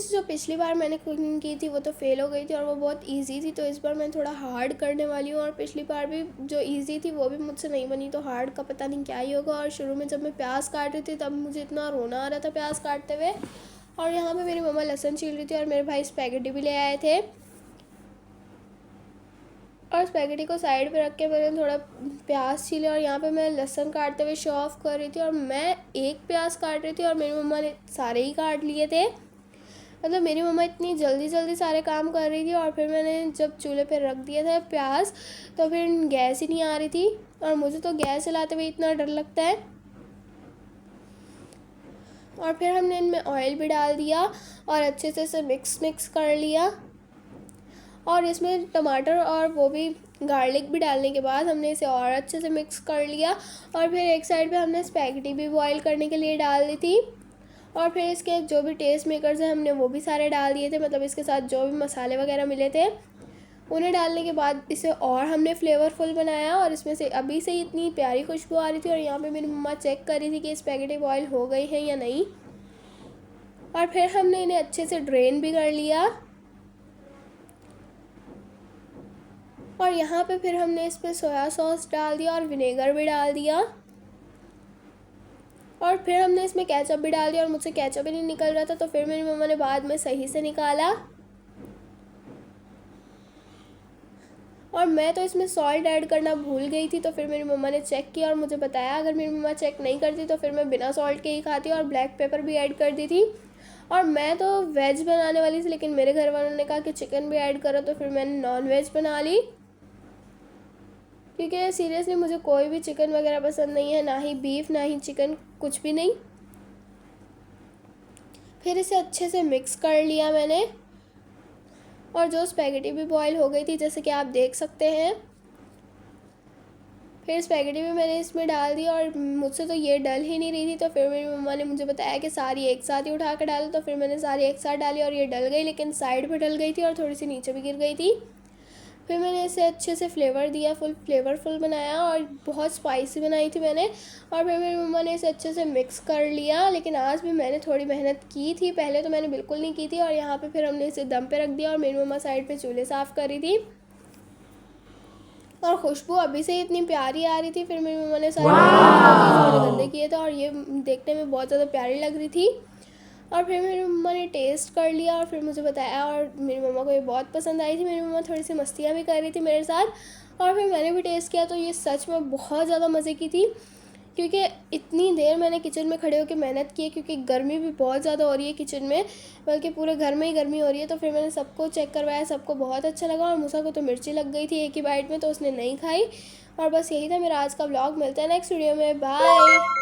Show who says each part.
Speaker 1: Friends जो पिछली बार मैंने कुकिंग की थी वो तो फेल हो गई थी और वो बहुत इजी थी, तो इस बार मैं थोड़ा हार्ड करने वाली हूँ। और पिछली बार भी जो इजी थी वो भी मुझसे नहीं बनी, तो हार्ड का पता नहीं क्या ही होगा। और शुरू में जब मैं प्याज काट रही थी तब मुझे इतना रोना आ रहा था प्याज काटते हुए। और यहाँ पे मेरी मम्मा लहसुन छील रही थी और मेरे भाई स्पैगेटी भी ले आए थे। और स्पैगेटी को साइड पे रख के मैंने थोड़ा प्याज छीले और यहाँ पे मैं लहसुन काटते हुए शो ऑफ कर रही थी। और मैं एक प्याज काट रही थी और मेरी मम्मा ने सारे ही काट लिए थे। मतलब मेरी मम्मा इतनी जल्दी जल्दी सारे काम कर रही थी। और फिर मैंने जब चूल्हे पे रख दिया था प्याज तो फिर गैस ही नहीं आ रही थी, और मुझे तो गैस चलाते हुए इतना डर लगता है। और फिर हमने इनमें ऑयल भी डाल दिया और अच्छे से इसे मिक्स कर लिया। और इसमें टमाटर और वो भी गार्लिक भी डालने के बाद हमने इसे और अच्छे से मिक्स कर लिया। और फिर एक साइड पे हमने स्पैगेटी भी बॉईल करने के लिए डाल दी थी। और फिर इसके जो भी टेस्ट मेकर्स हैं हमने वो भी सारे डाल दिए थे, मतलब इसके साथ जो भी मसाले वगैरह मिले थे उन्हें डालने के बाद इसे और हमने फ्लेवरफुल बनाया। और इसमें से अभी से ही इतनी प्यारी खुशबू आ रही थी। और यहाँ पे मेरी मम्मा चेक कर रही थी कि स्पैगेटी बॉईल हो गई है या नहीं। और फिर हमने इन्हें अच्छे से ड्रेन भी कर लिया। और यहाँ पे फिर हमने इसमें सोया सॉस डाल दिया और विनेगर भी डाल दिया। और फिर हमने इसमें केचप भी डाल दिया और मुझसे केचप ही नहीं निकल रहा था, तो फिर मेरी मम्मा ने बाद में सही से निकाला। और मैं तो इसमें सॉल्ट ऐड करना भूल गई थी, तो फिर मेरी मम्मा ने चेक किया और मुझे बताया। अगर मेरी मम्मा चेक नहीं करती तो फिर मैं बिना सॉल्ट के ही खाती और ब्लैक पेपर भी ऐड कर दी थी। और मैं तो वेज बनाने वाली थी, लेकिन मेरे घर वालों ने कहा कि चिकन भी ऐड करो, तो फिर मैंने नॉन वेज बना ली। क्योंकि सीरियसली मुझे कोई भी चिकन वगैरह पसंद नहीं है, ना ही बीफ ना ही चिकन, कुछ भी नहीं। फिर इसे अच्छे से मिक्स कर लिया मैंने। और जो स्पैगेटी भी बॉईल हो गई थी जैसे कि आप देख सकते हैं। फिर स्पैगेटी भी मैंने इसमें डाल दी और मुझसे तो ये डल ही नहीं रही थी, तो फिर मेरी मम्मा ने मुझे बताया कि सारी एक साथ ही उठा कर डालो, तो फिर मैंने सारी एक साथ डाली और ये डल गई, लेकिन साइड पे डल गई थी और थोड़ी सी नीचे भी गिर गई थी। फिर मैंने इसे अच्छे से फ्लेवर दिया, फुल फ्लेवरफुल बनाया और बहुत स्पाइसी बनाई थी मैंने। और फिर मेरी मम्मा ने इसे अच्छे से मिक्स कर लिया, लेकिन आज भी मैंने थोड़ी मेहनत की थी, पहले तो मैंने बिल्कुल नहीं की थी। और यहाँ पे फिर हमने इसे दम पे रख दिया और मेरी मम्मा साइड पे चूल्हे साफ़ कर रही थी। और खुशबू अभी से ही इतनी प्यारी आ रही थी। फिर मेरी मम्मा ने सारे मैंने गंदे किए थे और ये देखने में बहुत ज़्यादा प्यारी लग रही थी। और फिर मेरी मम्मा ने टेस्ट कर लिया और फिर मुझे बताया, और मेरी मम्मा को ये बहुत पसंद आई थी। मेरी मम्मा थोड़ी सी मस्तियाँ भी कर रही थी मेरे साथ। और फिर मैंने भी टेस्ट किया तो ये सच में बहुत ज़्यादा मज़े की थी। क्योंकि इतनी देर मैंने किचन में खड़े होकर मेहनत की है, क्योंकि गर्मी भी बहुत ज़्यादा हो रही है किचन में, बल्कि पूरे घर में ही गर्मी हो रही है। तो फिर मैंने सबको चेक करवाया, सबको बहुत अच्छा लगा। और मूसा को तो मिर्ची लग गई थी एक ही बाइट में, तो उसने नहीं खाई। और बस यही था मेरा आज का व्लॉग। मिलता है नेक्स्ट वीडियो में, बाय।